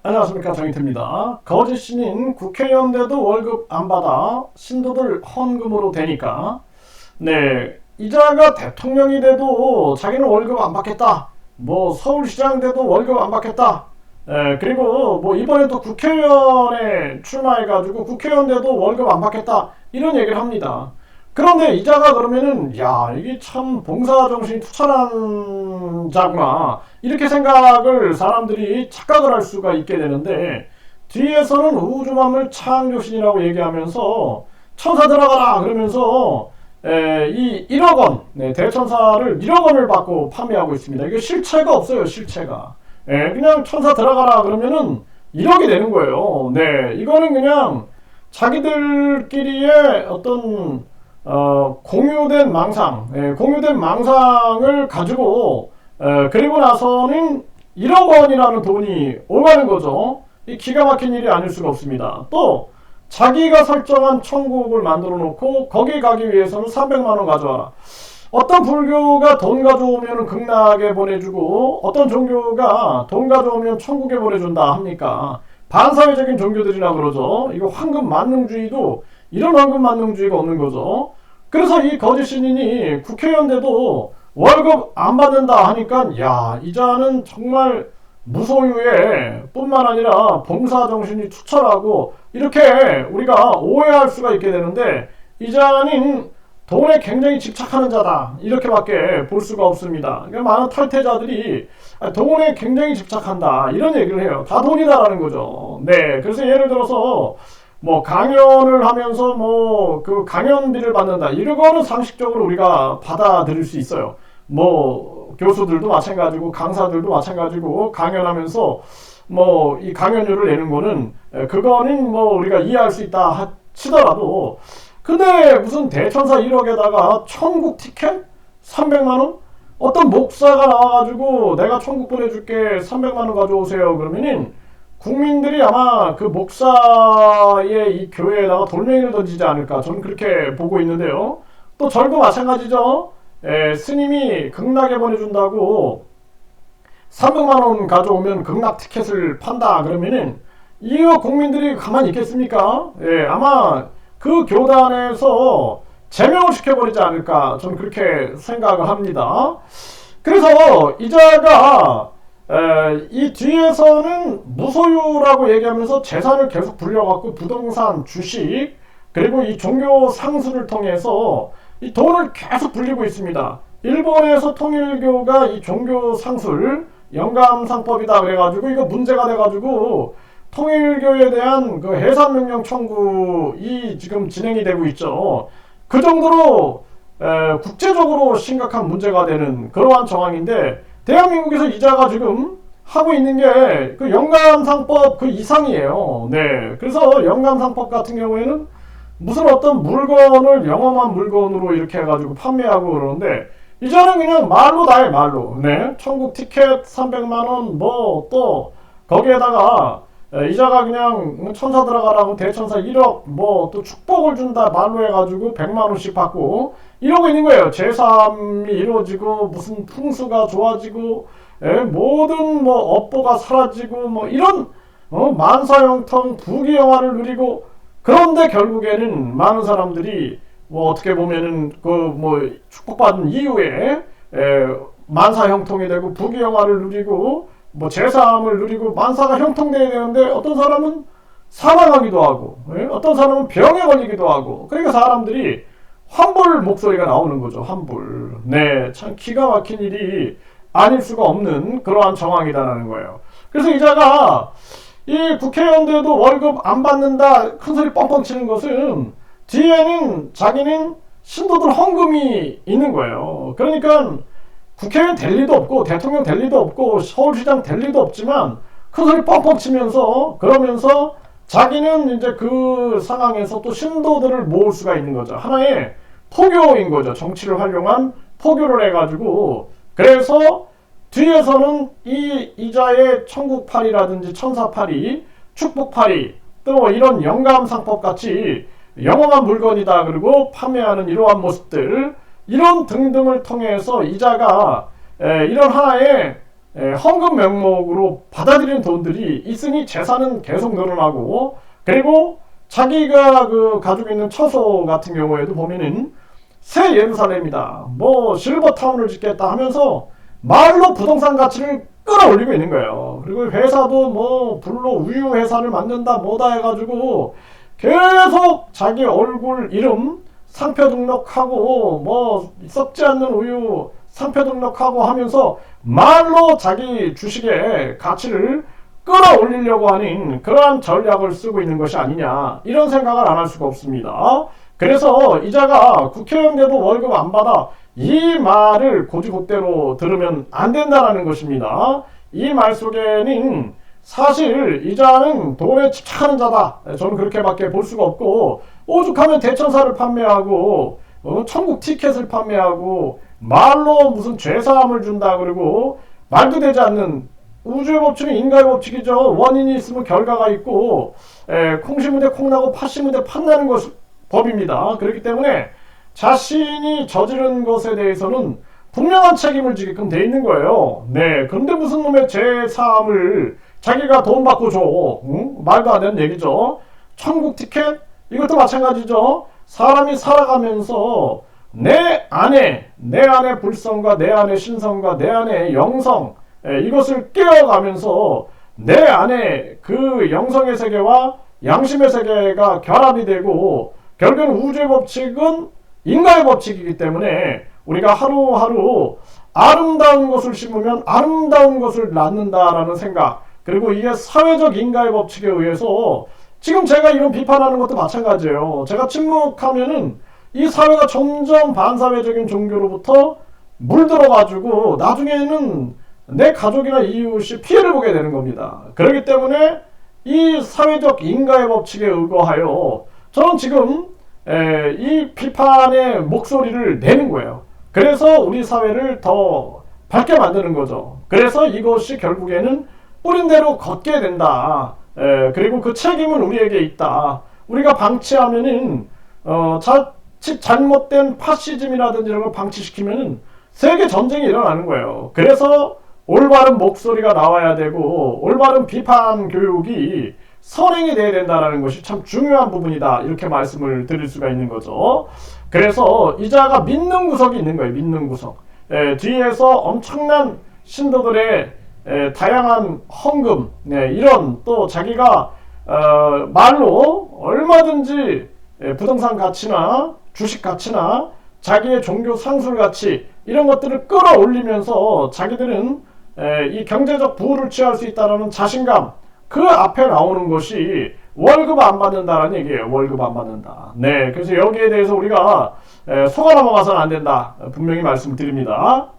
안녕하십니까, 정인태입니다. 거짓 신인 국회의원들도 월급 안 받아 신도들 헌금으로 되니까 이자가 대통령이 돼도 자기는 월급 안 받겠다, 뭐 서울시장 돼도 월급 안 받겠다, 그리고 뭐 이번에 또 국회의원에 출마해가지고 국회의원 돼도 월급 안 받겠다, 이런 얘기를 합니다. 그런데 이자가 그러면은 야, 이게 참 봉사정신이 투철한 자구나, 이렇게 생각을 사람들이 착각을 할 수가 있게 되는데, 뒤에서는 우주만물 창조신이라고 얘기하면서 천사 들어가라 그러면서 이 1억 원, 대천사를 1억 원을 받고 판매하고 있습니다. 이게 실체가 없어요, 실체가. 그냥 천사 들어가라 그러면은 1억이 되는 거예요. 이거는 그냥 자기들끼리의 어떤 공유된 망상, 공유된 망상을 가지고 그리고 나서는 1억 원이라는 돈이 오가는 거죠. 이 기가 막힌 일이 아닐 수가 없습니다. 또 자기가 설정한 천국을 만들어 놓고 거기 가기 위해서는 300만 원 가져와라. 어떤 불교가 돈 가져오면 극락에 보내주고 어떤 종교가 돈 가져오면 천국에 보내준다 합니까? 반사회적인 종교들이라 그러죠. 이거 황금 만능주의도 이런 황금 만능주의가 없는 거죠. 그래서 이 거짓 신인이 국회의원 돼도 월급 안 받는다 하니까 야, 이자는 정말 무소유의 뿐만 아니라 봉사정신이 투철하고 이렇게 우리가 오해할 수가 있게 되는데, 이자는 돈에 굉장히 집착하는 자다, 이렇게밖에 볼 수가 없습니다. 그러니까 많은 탈퇴자들이 돈에 굉장히 집착한다, 이런 얘기를 해요. 다 돈이다라는 거죠. 그래서 예를 들어서 뭐 강연을 하면서 뭐 그 강연비를 받는다, 이거는 상식적으로 우리가 받아들일 수 있어요. 뭐 교수들도 마찬가지고 강사들도 마찬가지고 강연하면서 뭐 이 강연료를 내는 거는 그거는 뭐 우리가 이해할 수 있다 치더라도, 근데 무슨 대천사 1억에다가 천국 티켓 300만원? 어떤 목사가 나와가지고 내가 천국 보내줄게 300만원 가져오세요 그러면은 국민들이 아마 그 목사의 이 교회에다가 돌멩이를 던지지 않을까, 저는 그렇게 보고 있는데요. 또 절도 마찬가지죠. 스님이 극락에 보내준다고 300만원 가져오면 극락 티켓을 판다 그러면은 이거 국민들이 가만히 있겠습니까? 아마 그 교단에서 제명을 시켜버리지 않을까, 저는 그렇게 생각을 합니다. 그래서 이자가 이 뒤에서는 무소유라고 얘기하면서 재산을 계속 불려갖고 부동산, 주식, 그리고 이 종교 상수를 통해서 이 돈을 계속 불리고 있습니다. 일본에서 통일교가 이 종교 상술 영감상법이다 그래가지고 이거 문제가 돼가지고 통일교에 대한 그 해산명령 청구이 지금 진행이 되고 있죠. 그 정도로 국제적으로 심각한 문제가 되는 그러한 정황인데, 대한민국에서 이자가 지금 하고 있는 게 그 영감상법 그 이상이에요. 그래서 영감상법 같은 경우에는 무슨 어떤 물건을 영험한 물건으로 이렇게 해가지고 판매하고 그러는데, 이자는 그냥 말로 다해, 말로. 천국 티켓 300만원, 뭐 또 거기에다가 이자가 그냥 천사 들어가라고 대천사 1억, 뭐 또 축복을 준다 말로 해가지고 100만원씩 받고 이러고 있는 거예요. 제3이 이루어지고 무슨 풍수가 좋아지고 모든 뭐 업보가 사라지고 뭐 이런 만사형통 부귀영화를 누리고, 그런데 결국에는 많은 사람들이 뭐 어떻게 보면은 그 뭐 축복받은 이후에 만사형통이 되고 부귀영화를 누리고 뭐 제3을 누리고 만사가 형통돼야 되는데 어떤 사람은 사망하기도 하고 어떤 사람은 병에 걸리기도 하고, 그러니까 사람들이 환불 목소리가 나오는 거죠. 환불. 참 기가 막힌 일이 아닐 수가 없는 그러한 정황이다라는 거예요. 그래서 이자가 이 국회의원들도 월급 안 받는다 큰소리 뻥뻥 치는 것은 뒤에는 자기는 신도들 헌금이 있는 거예요. 그러니까 국회의원 될 리도 없고 대통령 될 리도 없고 서울시장 될 리도 없지만 큰소리 뻥뻥 치면서 그러면서 자기는 이제 그 상황에서 또 신도들을 모을 수가 있는 거죠. 하나의 포교인 거죠. 정치를 활용한 포교를 해가지고, 그래서 뒤에서는 이 이자의 천국팔이라든지 천사팔이, 축복팔이, 또 이런 영감상법 같이 영험한 물건이다 그리고 판매하는 이러한 모습들, 이런 등등을 통해서 이자가 이런 하나의 헌금 명목으로 받아들이는 돈들이 있으니 재산은 계속 늘어나고, 그리고 자기가 가지고 있는 처소 같은 경우에도 보면은 새 예루살렘이다, 뭐 실버타운을 짓겠다 하면서 말로 부동산 가치를 끌어올리고 있는 거예요. 그리고 회사도 뭐 불로 우유 회사를 만든다 뭐다 해가지고 계속 자기 얼굴 이름 상표 등록하고, 뭐 썩지 않는 우유 상표 등록하고 하면서 말로 자기 주식의 가치를 끌어올리려고 하는 그러한 전략을 쓰고 있는 것이 아니냐, 이런 생각을 안 할 수가 없습니다. 그래서 이자가 국회의원 돼도 월급 안 받아, 이 말을 고지고대로 들으면 안 된다는 것입니다. 이 말 속에는 사실 이자는 돈에 집착하는 자다, 저는 그렇게밖에 볼 수가 없고, 오죽하면 대천사를 판매하고 천국 티켓을 판매하고 말로 무슨 죄사함을 준다 그러고, 말도 되지 않는, 우주의 법칙은 인간의 법칙이죠. 원인이 있으면 결과가 있고, 콩 심은 데 콩나고 팥 심은 데 팥나는 것 법입니다. 그렇기 때문에 자신이 저지른 것에 대해서는 분명한 책임을 지게끔 돼 있는 거예요. 네, 그런데 무슨 놈의 죄사함을 자기가 돈 받고 줘? 응? 말도 안 되는 얘기죠. 천국 티켓? 이것도 마찬가지죠. 사람이 살아가면서 내 안에 불성과 내 안에 신성과 내 안에 영성, 이것을 깨어가면서 내 안에 그 영성의 세계와 양심의 세계가 결합이 되고, 결국은 우주의 법칙은 인간의 법칙이기 때문에 우리가 하루하루 아름다운 것을 심으면 아름다운 것을 낳는다라는 생각, 그리고 이게 사회적 인간의 법칙에 의해서 지금 제가 이런 비판하는 것도 마찬가지예요. 제가 침묵하면은 이 사회가 점점 반사회적인 종교로부터 물들어가지고 나중에는 내 가족이나 이웃이 피해를 보게 되는 겁니다. 그렇기 때문에 이 사회적 인과의 법칙에 의거하여 저는 지금 이 비판의 목소리를 내는 거예요. 그래서 우리 사회를 더 밝게 만드는 거죠. 그래서 이것이 결국에는 뿌린 대로 걷게 된다. 그리고 그 책임은 우리에게 있다. 우리가 방치하면은 자칫 잘못된 파시즘이라든지 이런 걸 방치시키면은 세계 전쟁이 일어나는 거예요. 그래서 올바른 목소리가 나와야 되고, 올바른 비판 교육이 선행이 돼야 된다는 것이 참 중요한 부분이다, 이렇게 말씀을 드릴 수가 있는 거죠. 그래서 이자가 믿는 구석이 있는 거예요. 믿는 구석. 뒤에서 엄청난 신도들의 다양한 헌금, 이런, 또 자기가 말로 얼마든지 부동산 가치나 주식 가치나 자기의 종교 상술 가치, 이런 것들을 끌어올리면서 자기들은 이 경제적 부를 취할 수 있다는 자신감, 그 앞에 나오는 것이 월급 안 받는다라는 얘기예요. 월급 안 받는다. 네, 그래서 여기에 대해서 우리가 속아 넘어가서는 안 된다, 분명히 말씀드립니다.